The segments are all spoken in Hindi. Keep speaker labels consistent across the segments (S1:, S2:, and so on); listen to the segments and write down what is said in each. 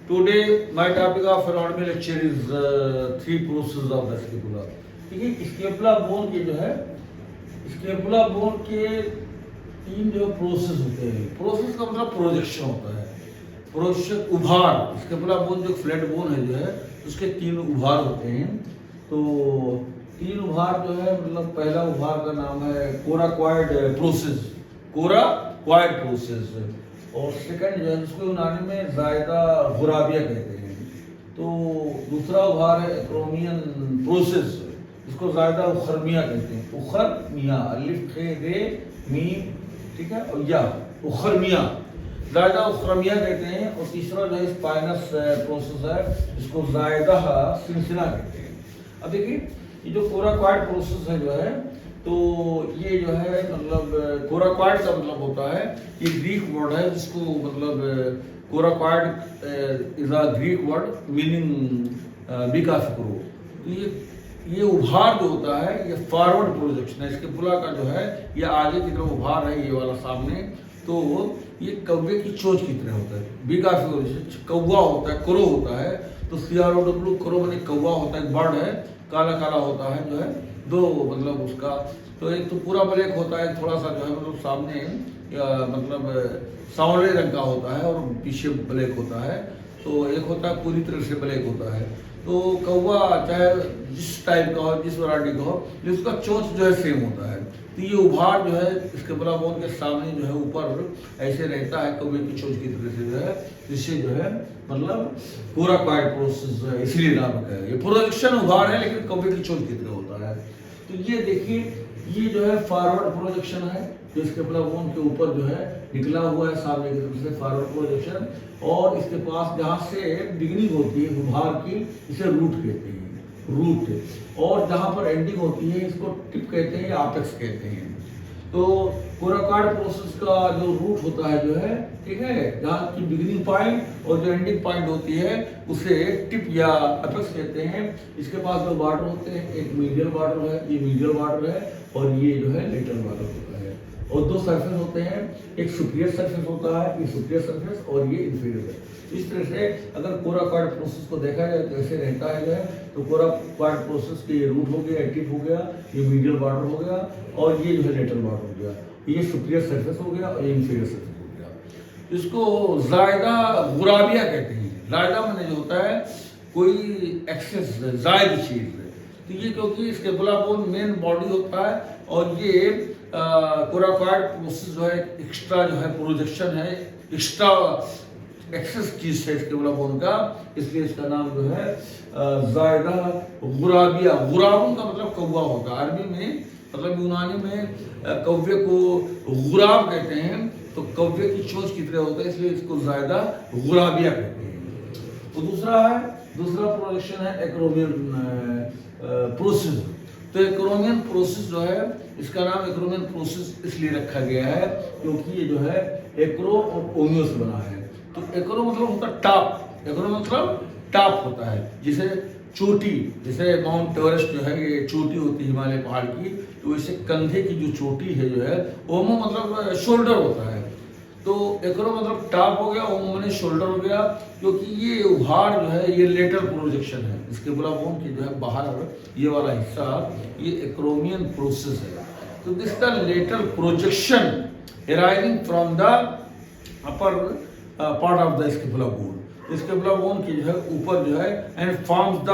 S1: Today, my topic of anatomy lecture is three processes of the scapula. ठीक है, स्केपुला बोन के जो है स्केपुला बोन के तीन जो प्रोसेस होते हैं। प्रोसेस का मतलब प्रोजेक्शन होता है, प्रोजेक्शन उभार। स्केपुला बोन जो फ्लैट बोन है जो है उसके तीन उभार होते हैं। तो तीन उभार जो है मतलब पहला उभार का नाम है कोराक्वाइड प्रोसेस, कोराक्वाइड प्रोसेस, और सेकंड जो है जिसको यूनानी में जायदा गुराबिया कहते हैं। तो दूसरा उभार है एक्रोमियन प्रोसेस, जिसको जायदा उखरमिया कहते हैं। उखरमिया, अलिफ खे रे मीम, ठीक है, और या उखरमिया, जायदा उखरमिया कहते हैं। और तीसरा जो है स्पाइनस प्रोसेस है, जिसको जायदा सिलसिला कहते हैं। अब देखिए ये जो कोराक्वाइड प्रोसेस है जो है, तो ये जो है मतलब कोराक्वाइड का मतलब होता है, ये ग्रीक वर्ड है जिसको मतलब coracoid is a Greek word meaning बिकाफिक्रो। ये उभार जो होता है ये फॉरवर्ड प्रोजेक्शन है। स्केपुला का जो है ये आगे की तरफ उभार है, ये वाला सामने। तो ये कौवे की चोंच की तरह होता है। बिकाफिक्रो जैसे कौवा होता है, क्रो होता है, तो CROW क्रो माने कौवा होता है, बर्ड है, काला काला होता है जो है। दो मतलब उसका तो एक तो पूरा ब्लैक होता है, थोड़ा सा जो है मतलब सामने मतलब सांवले रंग का होता है और पीछे ब्लैक होता है। तो एक होता है पूरी तरह से ब्लैक होता है। तो कौवा चाहे जिस टाइप का हो, जिस वैरायटी का हो, उसका चोंच जो है सेम होता है। तो ये उभार जो है स्केपुला बोन के सामने जो है ऊपर ऐसे रहता है कौवे की चोंच की तरह से जो है, जिससे जो है मतलब कोराक्वाइड प्रोसेस है, इसलिए नाम है। ये प्रोजेक्शन उभार है लेकिन कौवे की चोंच की तरह होता है। तो ये देखिए ये जो है फॉरवर्ड प्रोजेक्शन है, जो स्केपुला बोन के ऊपर जो है निकला हुआ है सामने की तरफ से, फॉरवर्ड प्रोजेक्शन। और इसके पास जहाँ से बिगिनिंग होती है उभार की, इसे रूट कहते हैं, रूट। और जहाँ पर एंडिंग होती है इसको टिप कहते हैं या एपेक्स कहते हैं। तो कोराक्वाइड प्रोसेस का जो रूट होता है जो है, ठीक है, जहाँ की बिगिनिंग पॉइंट और जो एंडिंग पॉइंट होती है उसे टिप या एपेक्स कहते हैं। इसके पास दो बॉर्डर होते हैं, एक मीडियल बॉर्डर है, ये मीडियल बॉर्डर है, और ये जो है लेटरल बॉर्डर होता है। और दो सरफेस होते हैं, एक सुपीरियर सरफेस होता है, ये सुपीरियर सरफेस, और ये इंफीरियर है। इस तरह से अगर कोराक्वाइड प्रोसेस को देखा जाए तो ऐसे रहता है। तो कोराक्वाइड प्रोसेस के ये रूट हो गया, टिप हो गया, ये मीडियल बॉर्डर हो गया, और ये जो है लेटरल बॉर्डर हो गया, ये सुपीरियर सरफेस हो गया, और ये इंफीरियर सरफेस हो गया। इसको जायदा गुराबिया कहते हैं। जायदा माने जो होता है कोई एक्सेस जायद चीज है। तो ये क्योंकि स्केपुला बोन मेन बॉडी होता है, और ये कोराक्वाइड प्रोसेस जो है एक्स्ट्रा जो है प्रोजेक्शन है, एक्स्ट्रा एक्सेस चीज है स्केपुला बोन का, इसलिए इसका नाम जो है जायदा गुराबिया। गुराबुन का मतलब कौवा होता है अरबी में, मतलब यूनानी में कौवे को गुराब कहते हैं। तो कौवे की चोंच की तरह होता है, इसलिए इसको जायदा गुराबिया कहते हैं। तो दूसरा प्रोजेक्शन है एक्रोमियन प्रोसेस। तो एक्रोमियन प्रोसेस जो है, इसका नाम एक्रोमियन प्रोसेस इसलिए रखा गया है क्योंकि ये जो है एक्रो और ओमियो से बना है। तो एक्रो मतलब होता है टॉप, एक्रो मतलब टॉप होता है, जिसे चोटी, जैसे माउंट एवरेस्ट जो है ये चोटी होती है हिमालय पहाड़ की, तो इसे कंधे की जो चोटी है जो है, ओमो मतलब शोल्डर होता है। तो एक्रो मतलब टॉप हो गया, ओमो माने शोल्डर हो गया, क्योंकि ये उभार जो है ये लेटरल प्रोजेक्शन है। स्केपुला बोन की जो है बाहर ये वाला हिस्सा ये एक्रोमियन प्रोसेस है। तो this the lateral projection arising from the upper part of the scapula bone. Scapula bone की जो है ऊपर जो है and forms the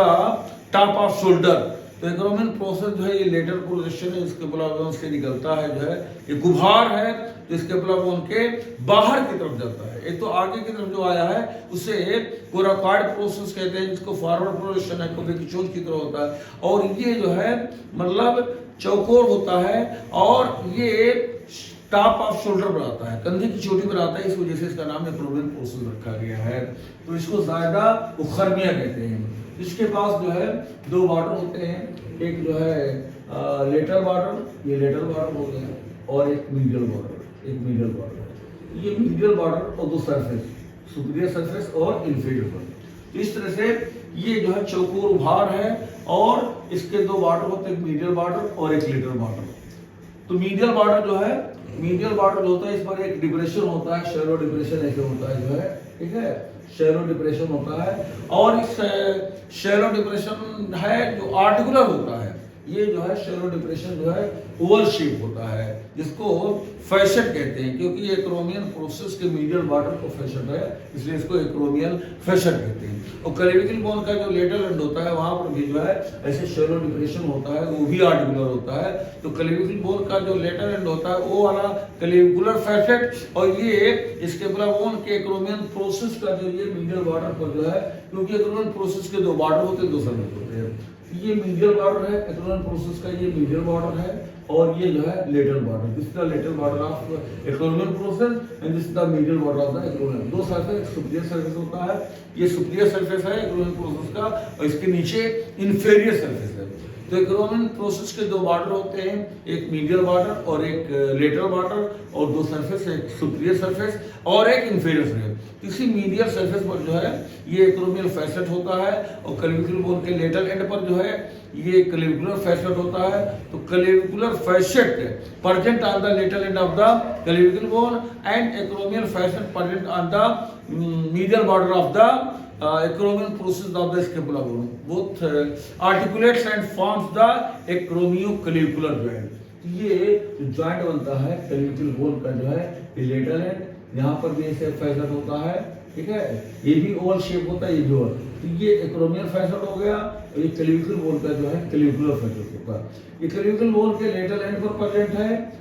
S1: top off shoulder. तो एक्रोमियन प्रोसेस जो है ये लेटरल प्रोजेक्शन है, स्केपुला बोन से निकलता है जो है, ये गुभार है जो स्केपुला बोन के बाहर की तरफ जाता है। एक तो आगे की तरफ जो आया है उसे कोराक्वाइड प्रोसेस कहते हैं, जिसको फॉरवर्ड प्रोजेक्शन है, कौवे की चोंच की तरह होता है। और ये जो है मतलब चौकोर होता है, और ये टॉप ऑफ शोल्डर बनाता है, कंधे की चोटी बनाता है, इस वजह से इसका नाम एक्रोमियन प्रोसेस रखा गया है। तो इसको ज्यादा उखरमिया कहते हैं। इसके पास जो है दो बॉर्डर होते हैं, एक जो है लेटरल बॉर्डर, ये लेटरल बॉर्डर हो गया, और एक मीडियल बॉर्डर, एक मीडियल बॉर्डर। ये मीडियल बॉर्डर और दो सरफेस, सुपीरियर सरफेस और इंफीरियर बॉर्डर। तो इस तरह से ये जो है चौकोर उभार है, और इसके दो बॉर्डर होते हैं, एक मीडियल बॉर्डर और एक लेटरल बॉर्डर। तो मीडियल बॉर्डर जो है, मीडियल बॉर्डर जो होता है इस पर एक डिप्रेशन होता है, शैलो डिप्रेशन ऐसे होता है जो है, ठीक है, शैलो डिप्रेशन होता है। और इस शैलो डिप्रेशन है जो आर्टिकुलर होता है, ये जो है शैलो डिप्रेशन जो है ओवल शेप होता है, जिसको फैशट कहते हैं, क्योंकि ये एक्रोमियल प्रोसेस के मीडियल बॉर्डर को फैशट है, इसलिए इसको एक्रोमियल फैशट कहते हैं। और क्लेविकल बोन का जो लेटरल एंड होता है वहां पर भी जो है ऐसे शैलो डिप्रेशन होता है, वो भी आर्टिकुलर होता है। तो क्लेविकल बोन का जो लेटरल एंड होता है वो वाला क्लेविकुलर फैशट, और ये स्केपुला बोन के एक्रोमियल प्रोसेस का जो ये मीडियल बॉर्डर पर जो है, क्योंकि एक्रोमियल प्रोसेस के दो बॉर्डर होते हैं, दो सेगमेंट होते हैं, ये मीडियल बॉर्डर है एक्रोमियल प्रोसेस का, ये मीडियल बॉर्डर है, और ये जो है lateral border, this is the lateral border of acromial process and this is the medial border of the acromial. दो सरफेस, सुपीरियर सरफेस होता है, ये सुपीरियर सरफेस है एक्रोमियल प्रोसेस का, और इसके नीचे इंफीरियर सरफेस है। तो एक्रोमियल प्रोसेस के दो बॉर्डर होते हैं, एक मीडियल बॉर्डर और एक लेटरल बॉर्डर, और दो सरफेस, एक सुपीरियर सरफेस और एक इंफीरियर सरफेस। इसी मीडियल सरफेस पर जो है ये एक्रोमियल फैसेट होता है, और क्लेविकुलर बोन के लेटरल एंड पर जो है ये क्लेविकुलर फैसेट होता है। तो clavicular facet present on the lateral end of the clavicular bone and acromial facet present on the medial border of the acromial process of the scapula bone. Both articulates and forms the acromioclavicular joint. ये जो जॉइंट बनता है क्लेविकुलर बोन का जो है लेटरल एंड, यहाँ पर भी ऐसे फैसेट होता है, ठीक है, ये भी ओवल शेप होता है, ये भी ओवल। तो ये एक्रोमियल फैसेट हो गया, और ये क्लेविकुलर बोन का जो है क्लेविकुलर फैसेट होता है। ये क्लेविकुलर बोन के लेटरल एंड पर प्रेजेंट है,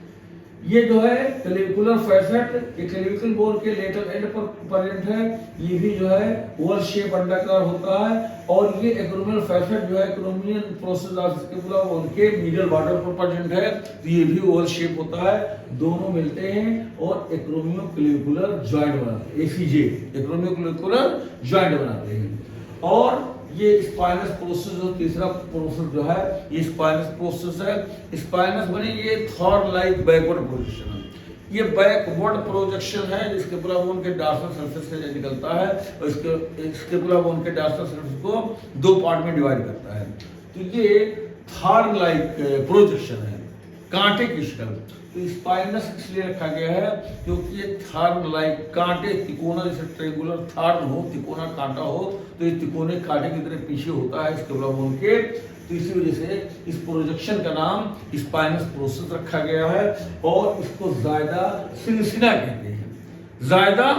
S1: ये जो है क्लेविकुलर फैसेट, ये क्लेविकुलर बोन के लेटरल एंड पर प्रेजेंट है, ये भी जो है ओवल शेप अंडाकार होता है। और ये एक्रोमियल फैसेट जो है acromial process of scapula bone के मीडियल बॉर्डर पर प्रेजेंट है, तो ये भी ओवल शेप होता है। दोनों मिलते हैं और एक्रोमियोक्लेविकुलर जॉइंट बनाते हैं, एसीजे एक्रोमियोक्लेविकुलर जॉइंट बनाते हैं। और ये स्पाइनस प्रोसेस जो तीसरा प्रोसेस जो है ये स्पाइनस प्रोसेस है। स्पाइनस बने ये थॉर्न लाइक बैकवर्ड प्रोजेक्शन है, ये बैकवर्ड प्रोजेक्शन है जिसके स्कैपुला बोन के डॉर्सल सरफेस से निकलता है, और इसके स्कैपुला बोन के डॉर्सल सरफेस को दो पार्ट में डिवाइड करता है। तो ये थॉर्न लाइक प्रोजेक्शन है, कांटे की शक्ल। तो स्पाइनस इसलिए रखा गया है क्योंकि ये थॉर्न लाइक कांटे, तिकोना, जैसे ट्रेंगुलर थॉर्न हो, तिकोना कांटा हो, तो ये तिकोने कांटे की तरह पीछे होता है स्कैपुला बोन के। तो इसी वजह से इस प्रोजेक्शन का नाम स्पाइनस प्रोसेस रखा गया है, और इसको जायदा सिनसिना कहते हैं, जायदा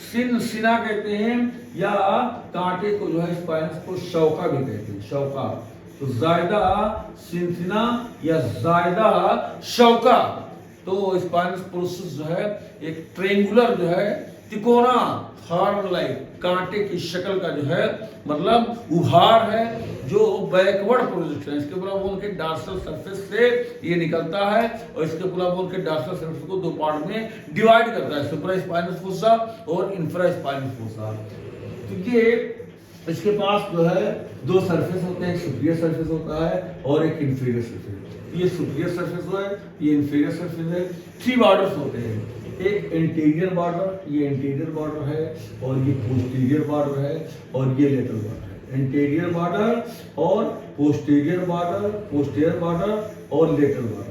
S1: सिनसिना कहते हैं, या कांटे को जो है स्पाइनस को शौका भी कहते हैं, शौका। तो जायदा सिनसिना या जायदा शौका। तो स्पाइनस प्रोसेस जो है एक ट्रेंगुलर जो है तिकोना थॉर्न लाइक कांटे की शक्ल का जो है मतलब उभार है, जो बैकवर्ड प्रोजेक्शन है स्कैपुला बोन के डॉर्सल सरफेस से ये निकलता है, और स्कैपुला बोन के डॉर्सल सरफेस को दो पार्ट में डिवाइड करता है, सुप्रा स्पाइनस फोसा और इंफ्रा स्पाइनस फोसा। तो ये इसके पास जो है दो सरफेस होते हैं, एक सुपीरियर सरफेस होता है और एक इंफीरियर सरफेस। ये सुपीरियर सरफेस है, ये इंफीरियर सरफेस है। थ्री बॉर्डर्स होते हैं, एक इंटीरियर बॉर्डर, ये इंटीरियर बॉर्डर है, और ये पोस्टीरियर बॉर्डर है, और ये लेटरल बॉर्डर है। इंटीरियर बॉर्डर और पोस्टीरियर बॉर्डर, पोस्टीरियर बॉर्डर और लेटरल बॉर्डर।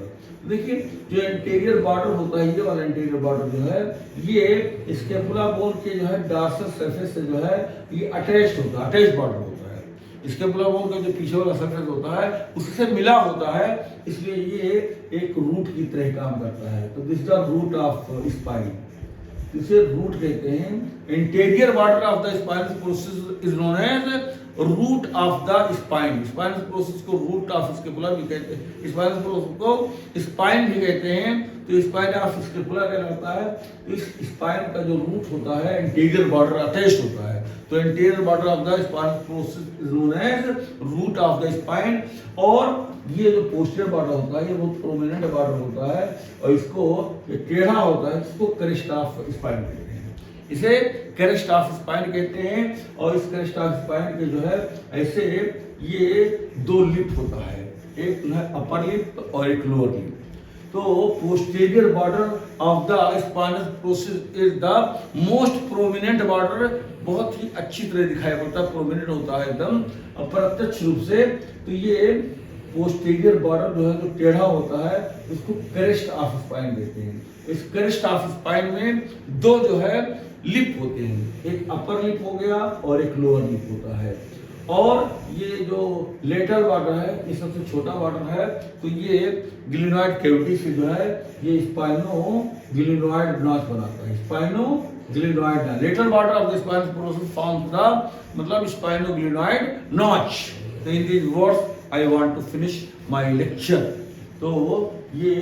S1: देखिए जो इंटीरियर बॉर्डर होता है, ये वाला इंटीरियर बॉर्डर जो है ये स्कैपुला बोन के जो है डॉर्सल सरफेस से जो है ये अटैच्ड होता है, अटैच बॉर्डर होता है। स्कैपुला बोन का जो पीछे वाला सरफेस होता है उससे मिला होता है, इसलिए ये एक रूट की तरह काम करता है। तो this the root of spine, इसे रूट कहते हैं। Interior border of the spinous process is known as root of the spine. Spinous process को रूट ऑफ स्कैपुला भी कहते हैं, स्पाइनस प्रोसेस को स्पाइन भी कहते हैं। तो स्पाइन ऑफ स्कैपुला कहलाता है। इस स्पाइन का जो रूट होता है इंटीरियर बॉर्डर अटैच्ड होता है, तो interior border of the spinous process is known as root of the spine. और ये जो पोस्टीरियर बॉर्डर होता है ये बहुत प्रोमिनेंट बॉर्डर होता है, और इसको ये टेढ़ा होता है, इसको क्रेस्ट ऑफ स्पाइन कहते हैं, इसे क्रेस्ट ऑफ स्पाइन कहते हैं। और इस क्रेस्ट ऑफ स्पाइन के जो है ऐसे ये दो लिप होता है, एक जो है अपर लिप और एक लोअर लिप। तो posterior border of the spinous process is the most prominent border, बहुत ही अच्छी तरह दिखाई पड़ता है, प्रोमिनेंट होता है एकदम अप्रत्यक्ष रूप से। तो ये पोस्टीरियर बॉर्डर जो है जो टेढ़ा होता है उसको क्रेस्ट ऑफ स्पाइन कहते हैं। इस क्रेस्ट ऑफ स्पाइन में दो जो है लिप होते हैं, एक अपर लिप हो गया और एक लोअर लिप होता है। और ये जो लेटरल बॉर्डर है, ये सबसे छोटा बॉर्डर है, तो ये ग्लिनोइड कैविटी से जो है ये स्पाइनो ग्लिनोइड नॉच बनाता है। Spino glenoid lateral border of the spinous process forms the मतलब स्पाइनो ग्लिनोइड नॉच। तो in these words I want to finish my lecture. तो ये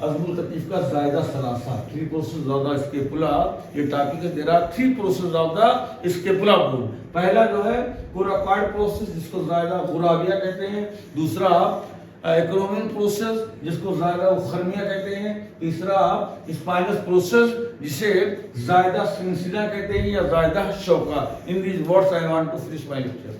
S1: अज़मुल कतीफ का ज़ायदा सलासा, 3 प्रोसेस ऑफ द स्केपुला, ये टॉपिक है। There are 3 process of the scapula bone. पहला जो है कोराकॉइड प्रोसेस, जिसको ज़ायदा गुराविया कहते हैं। दूसरा एक्रोमिन प्रोसेस, जिसको ज़ायदा उखरमिया कहते हैं। तीसरा स्पाइनस प्रोसेस, जिसे ज़ायदा सिंसिना कहते हैं या ज़ायदा शौका। In these words I want to finish my lecture.